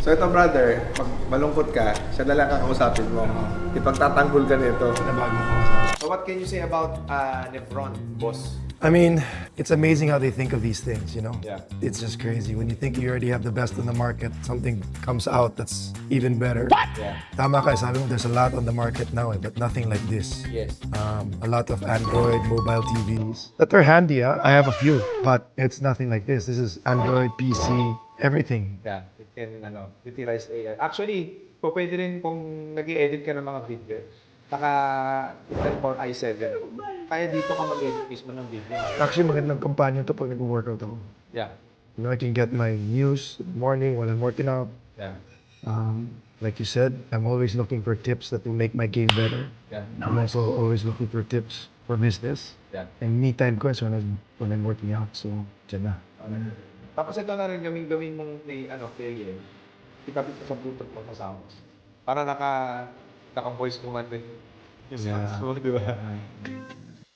So ito brother, pag malungkot ka, siya na lang kakausapin mo. Ipagtatanggol ka nito. So what can you say about Nefron, boss? I mean, it's amazing how they think of these things, you know? Yeah. It's just crazy. When you think you already have the best on the market, something comes out that's even better. Yeah. Tama ka, sabi mo, there's a lot on the market now, but nothing like this. Yes. A lot of Android mobile TVs that are handy. I have a few, but it's nothing like this. This is Android, PC, everything. Yeah, it can utilize AI. Actually, pwede rin kung nag-i-edit ka ng mga video, Intel Core i7. Kaya dito ka mag-edit mismo ng video. Actually, magandang companion to pag nag-workout ako. Yeah. You know, I can get my news in the morning while I'm working out. Yeah. Like you said, I'm always looking for tips that will make my game better. Yeah. I'm also always looking for tips for business. Yeah. And me time ko is when I'm working out. So, dyan na. Tapos ito na rin gawin mong player. Ikapit sa Bluetooth mo sa sound. Para naka-voice command din. Yeah. So, di ba?